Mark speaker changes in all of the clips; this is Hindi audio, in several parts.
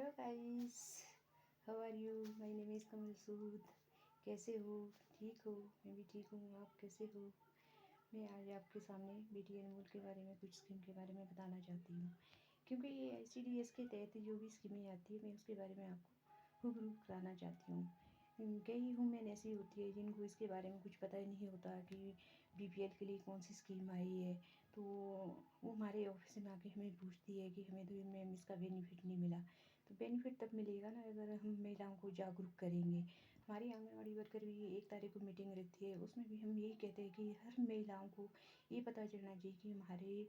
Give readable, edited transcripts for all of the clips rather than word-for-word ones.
Speaker 1: Hello guys, how are you? My name is Kamal Sood. कैसे हो? ठीक हो? मैं भी ठीक हूँ। आप कैसे हो? मैं आज आपके सामने बेटी अनमोल के बारे में, कुछ स्कीम के बारे में बताना चाहती हूँ, क्योंकि ये ICDS के तहत जो भी स्कीमें आती है मैं उसके बारे में आपको रूबरू कराना चाहती हूँ। कई वुमेन ऐसी होती है जिनको इसके बारे में कुछ पता ही नहीं होता कि BPL के लिए कौन सी स्कीम आई है, तो वो हमारे ऑफिस में आके हमें पूछती है कि हमें तो मैम इसका बेनिफिट नहीं मिला। तो बेनिफिट तब मिलेगा ना अगर हम महिलाओं को जागरूक करेंगे। हमारी आंगनवाड़ी वर्कर भी 1 तारीख को मीटिंग रखती है, उसमें भी हम यही कहते हैं कि हर महिलाओं को ये पता चलना चाहिए कि हमारे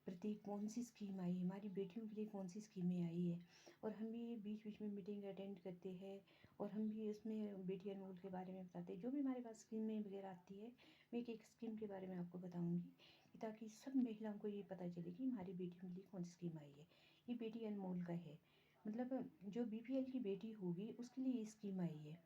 Speaker 1: प्रति कौन सी स्कीम आई है, हमारी बेटियों के लिए कौन सी स्कीमें आई है। और हम भी बीच बीच में मीटिंग अटेंड करते हैं और हम भी उसमें बेटी अनमोल के बारे में बताते हैं। जो भी हमारे पास स्कीमें वगैरह आती है, मैं एक स्कीम के बारे में आपको बताऊंगी ताकि सब महिलाओं को ये पता चले कि हमारी बेटियों के लिए कौन सी स्कीम आई है। ये बेटी अनमोल का है, मतलब जो BPL की बेटी होगी उसके लिए ये स्कीम आई है।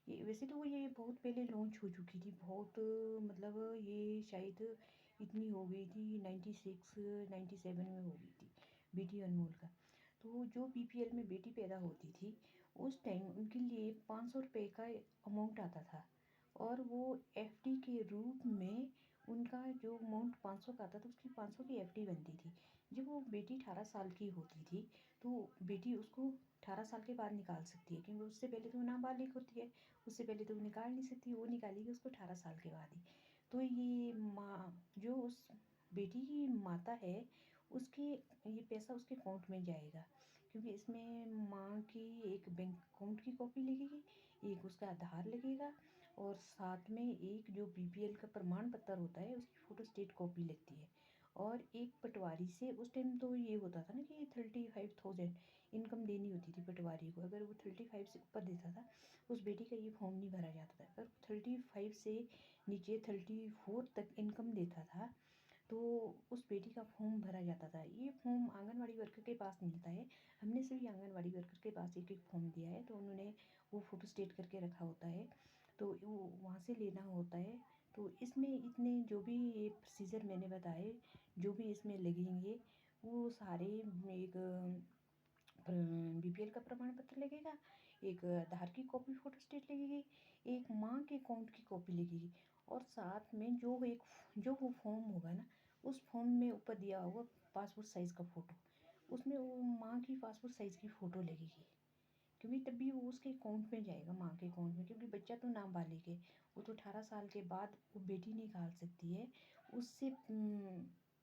Speaker 1: ये वैसे तो ये बहुत पहले लॉन्च हो चुकी थी, बहुत मतलब ये शायद इतनी हो गई थी 96 97 में हो गई थी बेटी अनमोल का। तो जो BPL में बेटी पैदा होती थी उस टाइम उनके लिए 500 रुपये का अमाउंट आता था, और वो FD के रूप में उनका जो अमाउंट 500 का आता था उसकी 500 की FD बनती थी। जब वो बेटी 18 साल की होती थी तो बेटी उसको 18 साल के बाद निकाल सकती है, क्योंकि उससे पहले तो वो नाबालिग होती है, उससे पहले तो वो निकाल नहीं सकती। वो निकालेगी उसको 18 साल के बाद ही। तो ये माँ जो उस बेटी की माता है उसकी ये पैसा उसके अकाउंट में जाएगा, क्योंकि इसमें माँ की एक बैंक अकाउंट की कॉपी लगेगी, एक उसका आधार लगेगा, और साथ में एक जो BPL का प्रमाण पत्र होता है उसकी फोटोस्टेट कॉपी लगती है। और एक पटवारी से उस टाइम तो ये होता था ना कि 35,000 इनकम देनी होती थी पटवारी को। अगर वो 35 से ऊपर देता था उस बेटी का ये फॉर्म नहीं भरा जाता था। अगर 35 से नीचे 34 तक इनकम देता था तो उस बेटी का फॉर्म भरा जाता था। ये फॉर्म आंगनवाड़ी वर्कर के पास मिलता है। हमने सभी आंगनवाड़ी वर्कर के पास एक एक फॉर्म दिया है, तो उन्होंने वो फोटो स्टेट करके रखा होता है, तो वो वहाँ से लेना होता है। तो इसमें इतने जो भी ये प्रोसीजर मैंने बताए, जो भी इसमें लगेंगे वो सारे एक BPL का प्रमाण पत्र लगेगा, एक आधार की कॉपी फोटोस्टेट लगेगी, एक माँ के अकाउंट की कॉपी लगेगी, और साथ में जो वो फॉर्म होगा ना उस फॉर्म में ऊपर दिया होगा पासपोर्ट साइज़ का फ़ोटो, उसमें वो माँ की पासपोर्ट साइज़ की फ़ोटो लगेगी, क्योंकि तभी वो उसके अकाउंट में जाएगा, माँ के अकाउंट में। क्योंकि बच्चा तो नाबालिग है, वो तो 18 साल के बाद वो बेटी निकाल सकती है, उससे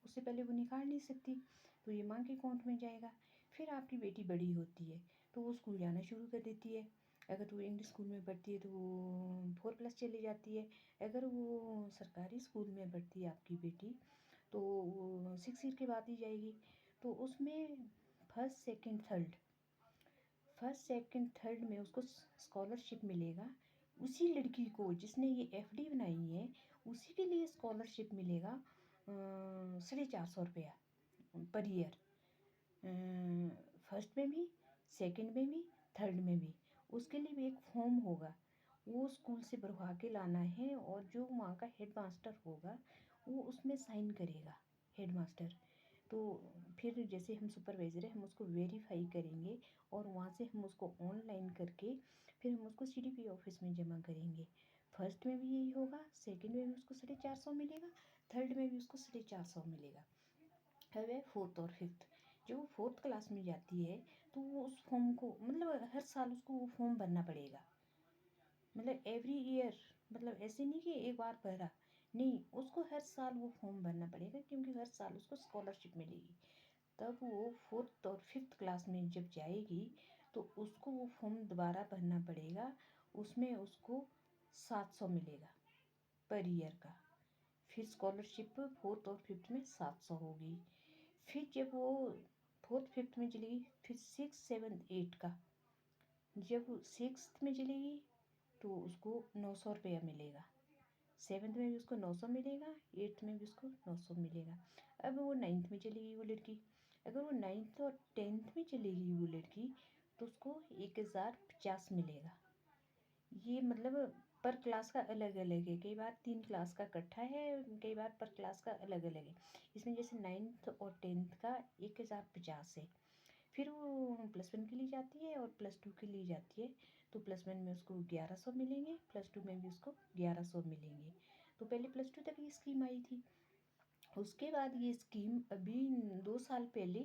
Speaker 1: उससे पहले वो निकाल नहीं सकती। तो ये माँ के अकाउंट में जाएगा। फिर आपकी बेटी बड़ी होती है तो वो स्कूल जाना शुरू कर देती है। अगर तो वो इंग्लिश स्कूल में पढ़ती है तो वो 4+ चली जाती है। अगर वो सरकारी स्कूल में पढ़ती है आपकी बेटी तो वो 6 ईयर के बाद ही जाएगी। तो उसमें फर्स्ट सेकंड थर्ड में उसको स्कॉलरशिप मिलेगा। उसी लड़की को जिसने ये FD बनाई है उसी के लिए स्कॉलरशिप मिलेगा 450 रुपया पर ईयर। फर्स्ट में भी, सेकंड में भी, थर्ड में भी। उसके लिए भी एक फॉर्म होगा, वो स्कूल से भरवा के लाना है, और जो वहाँ का हेड मास्टर होगा वो उसमें साइन करेगा, हेड मास्टर। तो फिर जैसे हम सुपरवाइज़र है हम उसको वेरीफाई करेंगे, और वहाँ से हम उसको ऑनलाइन करके फिर हम उसको CDP ऑफिस में जमा करेंगे। फर्स्ट में भी यही होगा, सेकंड में भी उसको 450 मिलेगा, थर्ड में भी उसको 450 मिलेगा। अब है फोर्थ और फिफ्थ। जब वो 4th क्लास में जाती है तो वो उस फॉर्म को, मतलब हर साल उसको वो फॉर्म भरना पड़ेगा, मतलब एवरी ईयर, मतलब ऐसे नहीं कि एक बार भरा, नहीं, उसको हर साल वो फॉर्म भरना पड़ेगा, क्योंकि हर साल उसको स्कॉलरशिप मिलेगी। तब वो 4th और 5th क्लास में जब जाएगी तो उसको वो फॉर्म दोबारा भरना पड़ेगा, उसमें उसको 700 मिलेगा पर ईयर का। फिर स्कॉलरशिप 4th और 5th में 700 होगी। फिर जब वो 4th 5th में चलेगी फिर 6 7 8 का, जब 6th में चलेगी तो उसको 900 रुपया मिलेगा, 7th में भी उसको 900 मिलेगा, 8th में भी उसको 900 मिलेगा। अब वो 9th में चलेगी वो लड़की, अगर वो 9th और 10th में चलेगी वो लड़की तो उसको 1050 मिलेगा। ये मतलब पर क्लास का अलग अलग है, कई बार 3 क्लास का इकट्ठा है, कई बार पर क्लास का अलग अलग है। इसमें जैसे 9th और 10th का 1050 है, फिर वो +1 के लिए जाती है और +2 के लिए जाती है, तो +1 में उसको 1100 मिलेंगे, +2 में भी उसको 1100 मिलेंगे। तो पहले +2 तक ये स्कीम आई थी। उसके बाद ये स्कीम अभी 2 साल पहले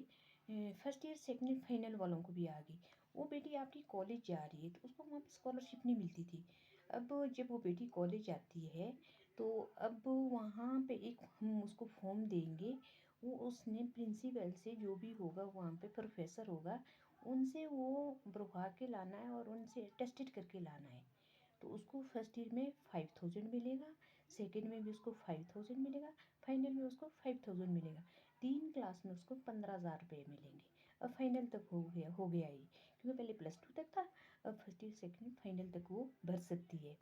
Speaker 1: first year second year final वालों को भी आ गई। वो बेटी आपकी कॉलेज जा रही है तो उसको वहाँ पे स्कॉलरशिप नहीं मिलती थी। अब जब वो बेटी कॉलेज जाती है तो अब वहाँ पे एक हम उसको फॉर्म देंगे, वो उसने प्रिंसिपल से जो भी होगा वहाँ पे प्रोफेसर होगा उनसे वो भरवा के लाना है और उनसे टेस्टेड करके लाना है। तो उसको फर्स्ट ईयर में 5000 मिलेगा, सेकेंड में भी उसको 5000 मिलेगा, फाइनल में उसको 5000 मिलेगा। 3 क्लास में उसको 15,000 रुपये मिलेंगे। अब फाइनल तक हो गया ये, क्योंकि पहले +2 तक था, अब फर्स्ट ईयर सेकेंड फाइनल तक वो भर सकती है।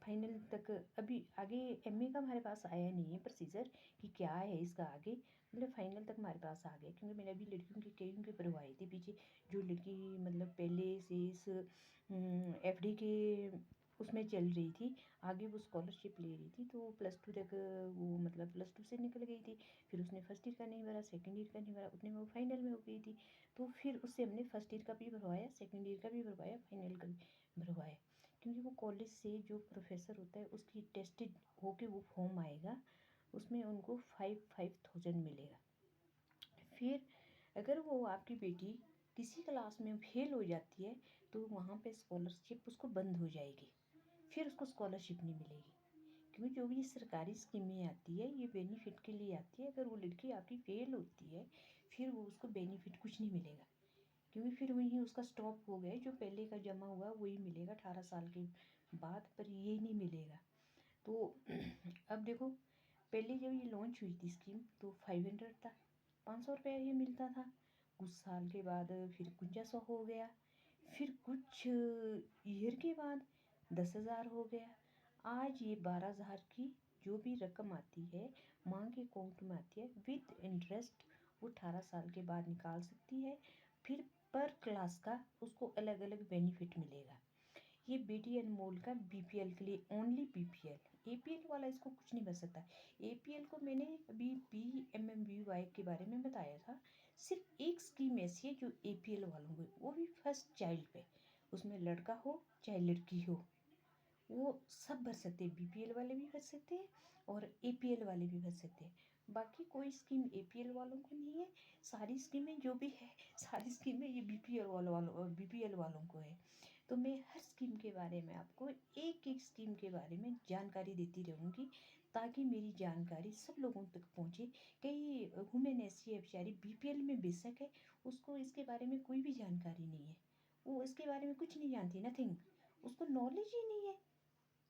Speaker 1: फाइनल तक अभी आगे MA का हमारे पास आया नहीं है प्रोसीजर कि क्या है इसका आगे, मतलब फाइनल तक हमारे पास आ गया, क्योंकि मैंने अभी लड़कियों की कईयों के भरवाए थे पीछे, जो लड़की मतलब पहले से इस FD के उसमें चल रही थी, आगे वो स्कॉलरशिप ले रही थी, तो +2 तक वो मतलब +2 से निकल गई थी। फिर उसने फर्स्ट ईयर का नहीं भरा, सेकंड ईयर का नहीं भरा, उतने में वो फाइनल में हो गई थी। तो फिर उससे हमने फर्स्ट ईयर का भी भरवाया, सेकंड ईयर का भी भरवाया, फाइनल का भी भरवाया, क्योंकि वो कॉलेज से जो प्रोफेसर होता है उसकी टेस्टेड होके वो फॉर्म आएगा, उसमें उनको 5,000 मिलेगा। फिर अगर वो आपकी बेटी किसी क्लास में फेल हो जाती है तो वहाँ पे स्कॉलरशिप उसको बंद हो जाएगी, फिर उसको स्कॉलरशिप नहीं मिलेगी, क्योंकि जो भी सरकारी स्कीमें आती है ये बेनिफिट के लिए आती है। अगर वो लड़की आपकी फेल होती है फिर वो उसको बेनिफिट कुछ नहीं मिलेगा, क्योंकि फिर वही उसका स्टॉप हो गया, जो पहले का जमा हुआ वही मिलेगा 18 साल के बाद, पर ये नहीं मिलेगा। तो अब देखो, पहले जब ये लॉन्च हुई थी स्कीम तो 500 था, 500 रुपया ये मिलता था। कुछ साल के बाद फिर 5100 हो गया, फिर कुछ ईयर के बाद 10,000 हो गया, आज ये 12,000 की जो भी रकम आती है माँ के अकाउंट में आती है विद इंटरेस्ट, वो 18 साल के बाद निकाल सकती है। फिर पर क्लास का उसको अलग अलग बेनिफिट मिलेगा। ये बेटी अनमोल का BPL के लिए, ओनली BPL, APL वाला इसको कुछ नहीं कर सकता। APL को मैंने अभी PMMBY के बारे में बताया था। सिर्फ एक स्कीम ऐसी है जो APL वालों को, वो भी फर्स्ट चाइल्ड पे, उसमें लड़का हो चाहे लड़की हो वो सब भर सकते हैं, BPL वाले भी भर सकते हैं और APL वाले भी भर सकते हैं। बाकी कोई स्कीम APL वालों को नहीं है, सारी स्कीमें जो भी है सारी स्कीमें ये BPL वालों को है। तो मैं हर स्कीम के बारे में आपको एक एक स्कीम के बारे में जानकारी देती रहूँगी, ताकि मेरी जानकारी सब लोगों तक पहुँचे। कई वुमेन ऐसी है बेचारी BPL में बेशक है, उसको इसके बारे में कोई भी जानकारी नहीं है, वो इसके बारे में कुछ नहीं जानती, नथिंग, उसको नॉलेज ही नहीं है।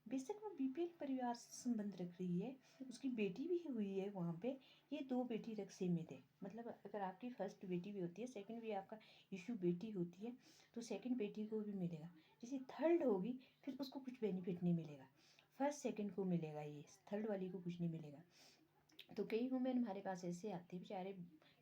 Speaker 1: बेशक वो BPL परिवार से संबंध रख रही है, उसकी बेटी भी हुई है वहाँ पे, ये 2 बेटी रख सीमित है, मतलब अगर आपकी फर्स्ट बेटी भी होती है, सेकंड भी आपका इशू बेटी होती है, तो सेकंड बेटी को भी मिलेगा। जैसे थर्ड होगी फिर उसको कुछ बेनिफिट नहीं मिलेगा, फर्स्ट सेकंड को मिलेगा, ये थर्ड वाली को कुछ नहीं मिलेगा। तो कई वुमेन हमारे पास ऐसे आते हैं बेचारे,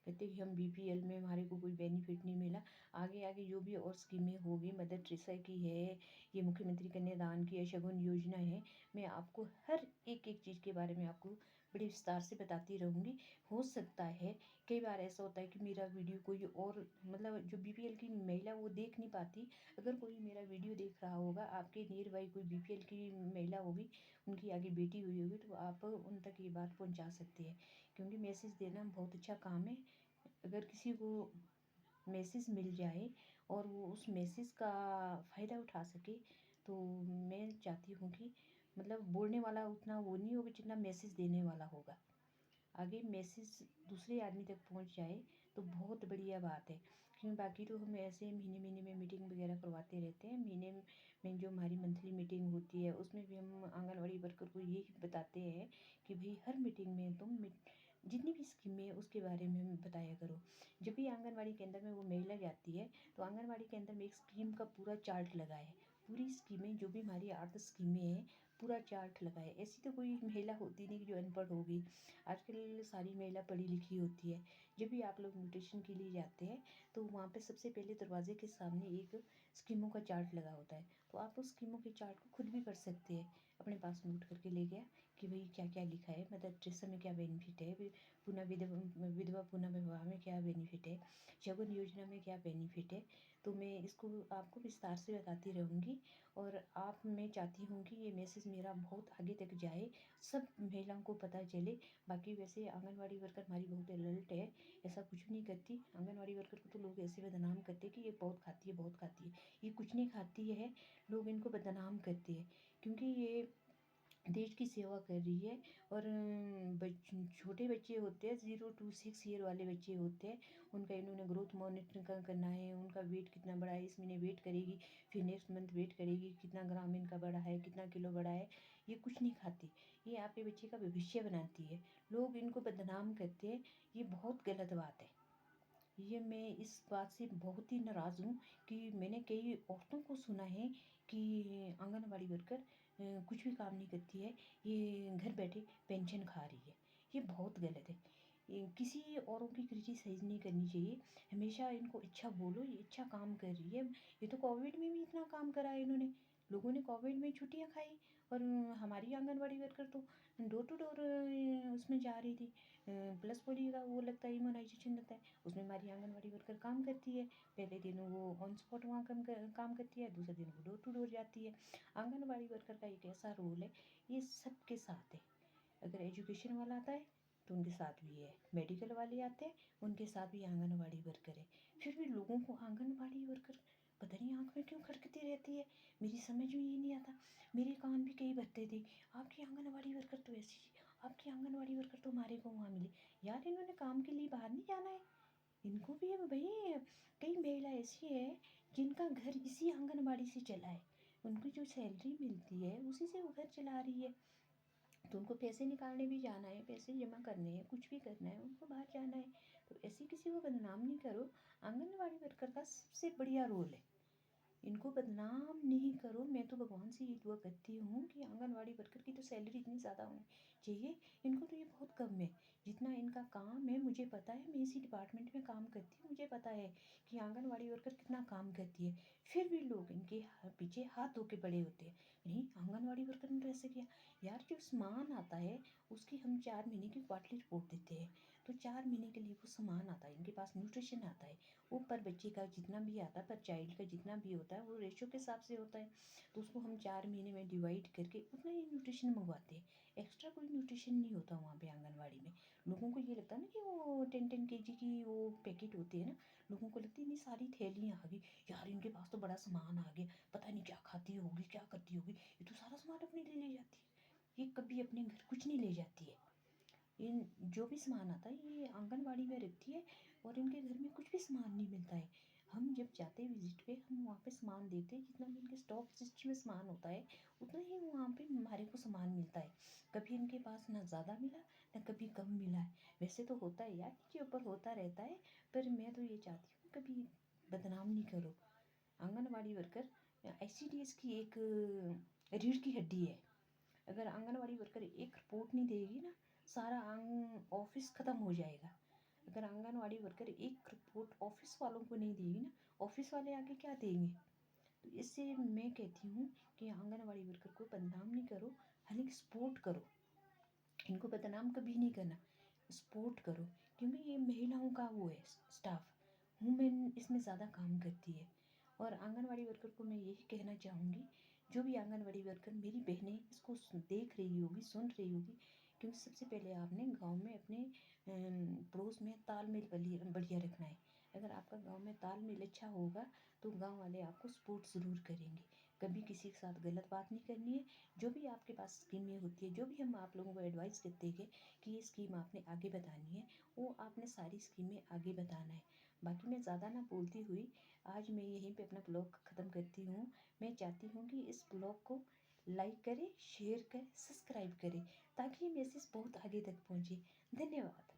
Speaker 1: कहते कि हम BPL में हमारे को कोई बेनिफिट नहीं मिला, आगे आगे जो भी और स्कीमें होगी, मदर टेरेसा की है, ये मुख्यमंत्री कन्यादान की है, शगुन योजना है, मैं आपको हर एक एक चीज़ के बारे में आपको बड़े विस्तार से बताती रहूँगी। हो सकता है कई बार ऐसा होता है कि मेरा वीडियो कोई और, मतलब जो BPL की महिला वो देख नहीं पाती, अगर कोई मेरा वीडियो देख रहा होगा, आपके नियर बाई कोई BPL की महिला होगी, उनकी आगे बेटी हुई होगी, तो आप उन तक ये बात पहुंचा सकते हैं, क्योंकि मैसेज देना बहुत अच्छा काम है। अगर किसी को मैसेज मिल जाए और वो उस मैसेज का फ़ायदा उठा सके, तो मैं चाहती हूँ कि मतलब बोलने वाला उतना वो नहीं होगा जितना मैसेज देने वाला होगा, आगे मैसेज दूसरे आदमी तक पहुंच जाए तो बहुत बढ़िया बात है। क्योंकि बाकी तो हम ऐसे महीने महीने में मीटिंग वगैरह करवाते रहते हैं, महीने में जो हमारी मंथली मीटिंग होती है उसमें भी हम आंगनवाड़ी वर्कर को यही बताते हैं कि भाई हर मीटिंग में तुम जितनी भी स्कीमें है उसके बारे में बताया करो। जब भी आंगनवाड़ी केंद्र में वो महिला जाती है तो आंगनवाड़ी केंद्र में एक स्कीम का पूरा चार्ट लगा है, पूरी स्कीमें जो भी हमारी 8-10 स्कीमें हैं पूरा चार्ट लगाए। ऐसी तो कोई महिला होती नहीं कि जो अनपढ़ होगी। आजकल सारी महिला पढ़ी लिखी होती है। जब भी आप लोग न्यूट्रिशन के लिए जाते हैं तो वहाँ पे सबसे पहले दरवाजे के सामने एक स्कीमों का चार्ट लगा होता है। तो आप उस स्कीमों के चार्ट को खुद भी कर सकते हैं। अपने पास नोट करके ले गया कि भाई क्या क्या लिखा है, मदर टेरेसा में क्या बेनिफिट है, पुनः विधवा पुनः विवाह में क्या बेनिफिट है, शगुन योजना में क्या बेनिफिट है। तो मैं इसको आपको विस्तार से बताती रहूँगी। और मैं चाहती हूँ कि ये मैसेज मेरा बहुत आगे तक जाए, सब महिलाओं को पता चले। बाकी वैसे आंगनवाड़ी वर्कर हमारी बहुत अलर्ट है, ऐसा कुछ नहीं करती। आंगनवाड़ी वर्कर को तो लोग ऐसे बदनाम करते हैं कि ये बहुत खाती है, बहुत खाती है। ये कुछ नहीं खाती है, लोग इनको बदनाम करते हैं क्योंकि ये देश की सेवा कर रही है। और छोटे बच्चे होते हैं 0 to 6 ईयर वाले बच्चे होते हैं, उनका इन्होंने ग्रोथ मॉनिटर करना है, उनका वेट कितना बढ़ा है, इस महीने वेट करेगी, फिर नेक्स्ट मंथ वेट करेगी, कितना ग्राम इनका बढ़ा है, कितना किलो बढ़ा है। ये कुछ नहीं खाती, ये आपके बच्चे का भविष्य बनाती है। लोग इनको बदनाम करते हैं, ये बहुत गलत बात है। ये मैं इस बात से बहुत ही नाराज़ हूँ कि मैंने कई औरतों को सुना है कि आंगनवाड़ी वर्कर कुछ भी काम नहीं करती है, ये घर बैठे पेंशन खा रही है। ये बहुत गलत है। किसी औरों की क्रिटिसाइज नहीं करनी चाहिए, हमेशा इनको अच्छा बोलो, ये अच्छा काम कर रही है। ये तो कोविड में भी इतना काम करा है इन्होंने, लोगों ने कोविड में छुट्टियाँ खाई। और हमारी आंगनवाड़ी वर्कर तो डोर टू डोर उसमें जा रही थी। प्लस पोलियो का वो लगता है, इम्यूनाइजेशन लगता है, उसमें हमारी आंगनवाड़ी वर्कर काम करती है। पहले दिन वो ऑन स्पॉट वहाँ काम करती है, दूसरे दिन वो डोर टू डोर जाती है। आंगनवाड़ी वर्कर का एक ऐसा रोल है, ये सबके साथ है। अगर एजुकेशन वाला आता है तो उनके साथ भी है, मेडिकल वाले आते हैं उनके साथ भी आंगनवाड़ी वर्कर है। फिर भी लोगों को आंगनवाड़ी वर्कर पता नहीं आँख में क्यों खटकती रहती है, मेरी समझ में ये नहीं आता। मेरे कान भी कई भरते थे, आपकी आंगनवाड़ी वर्कर तो ऐसी, आपकी आंगनवाड़ी वर्कर तो हमारे को वहाँ मिली। यार इन्होंने काम के लिए बाहर नहीं जाना है, इनको भी अब भाई कई महिला ऐसी है जिनका घर इसी आंगनबाड़ी से चला है, उनको जो सैलरी मिलती है उसी से वो घर चला रही है। तो उनको पैसे निकालने भी जाना है, पैसे जमा करने हैं, कुछ भी करना है, उनको बाहर जाना है। तो ऐसे किसी को बदनाम नहीं करो। आंगनबाड़ी वर्कर का सबसे बढ़िया रोल है, इनको बदनाम नहीं करो। मैं तो भगवान से ये दुआ करती हूँ कि आंगनवाड़ी वर्कर की तो सैलरी इतनी ज़्यादा होनी चाहिए, इनको तो ये बहुत कम है। जितना इनका काम है मुझे पता है, मैं इसी डिपार्टमेंट में काम करती हूँ, मुझे पता है कि आंगनवाड़ी वर्कर कितना काम करती है। फिर भी लोग इनके पीछे हाथ धो के पड़े होते हैं, नहीं आंगनवाड़ी वर्कर ने ऐसे किया। यार जो सामान आता है उसकी हम 4 महीने की क्वार्टरली रिपोर्ट देते हैं, तो 4 महीने के लिए वो सामान आता है, इनके पास न्यूट्रिशन आता है, वो पर बच्चे का जितना भी आता है, पर चाइल्ड का जितना भी होता है वो रेशो के हिसाब से होता है। तो उसको हम 4 महीने में डिवाइड करके उतना ही न्यूट्रिशन मंगवाते हैं। एक्स्ट्रा कोई न्यूट्रिशन नहीं होता वहाँ पे आंगनवाड़ी में। लोगों को ये लगता है ना कि वो 10-10 kg की वो पैकेट होती है ना, लोगों को लगती है नहीं सारी थैलियाँ आ गई, यार इनके पास तो बड़ा सामान आ गया, पता नहीं क्या खाती होगी, क्या करती होगी, ये तो सारा सामान अपने लिए ले जाती है। ये कभी अपने घर कुछ नहीं ले जाती है। इन जो भी सामान आता है ये आंगनवाड़ी में रखती है, और इनके घर में कुछ भी सामान नहीं मिलता है। हम जब जाते हैं विजिट पे, हम वहाँ पे सामान देते हैं, जितना भी इनके स्टॉक सिस्टम में सामान होता है उतना ही वहाँ पे हमारे को सामान मिलता है। कभी इनके पास ना ज़्यादा मिला ना कभी कम मिला है। वैसे तो होता है यार, नीचे ऊपर होता रहता है, पर मैं तो ये चाहती हूँ कभी बदनाम नहीं करो। आंगनवाड़ी वर्कर ICDS की एक रीढ़ की हड्डी है। अगर आंगनवाड़ी वर्कर एक रिपोर्ट नहीं देगी ना, सारा ऑफिस ख़त्म हो जाएगा। अगर आंगनवाड़ी वर्कर एक रिपोर्ट ऑफिस वालों को नहीं देगी ना, ऑफिस वाले आगे क्या देंगे। तो इससे मैं कहती हूँ कि आंगनवाड़ी वर्कर को बदनाम नहीं करो, हालांकि सपोर्ट करो, इनको बदनाम कभी नहीं करना, सपोर्ट करो। क्योंकि ये महिलाओं का वो है स्टाफ, वुमेन इसमें ज़्यादा काम करती है। और आंगनवाड़ी वर्कर को मैं यही कहना चाहूँगी, जो भी आंगनवाड़ी वर्कर मेरी बहनें इसको देख रही होगी, सुन रही होगी, क्योंकि सबसे पहले आपने गांव में अपने पड़ोस में तालमेल बढ़िया रखना है। अगर आपका गांव में तालमेल अच्छा होगा तो गांव वाले आपको सपोर्ट ज़रूर करेंगे। कभी किसी के साथ गलत बात नहीं करनी है। जो भी आपके पास स्कीमें होती है, जो भी हम आप लोगों को एडवाइस करते हैं कि ये स्कीम आपने आगे बतानी है, वो आपने सारी स्कीमें आगे बताना है। बाकी मैं ज़्यादा ना बोलती हुई आज मैं यहीं पे अपना ब्लॉग ख़त्म करती हूँ। मैं चाहती हूँ कि इस ब्लॉग को लाइक करें, शेयर करें, सब्सक्राइब करें, ताकि ये मैसेज बहुत आगे तक पहुँचे। धन्यवाद।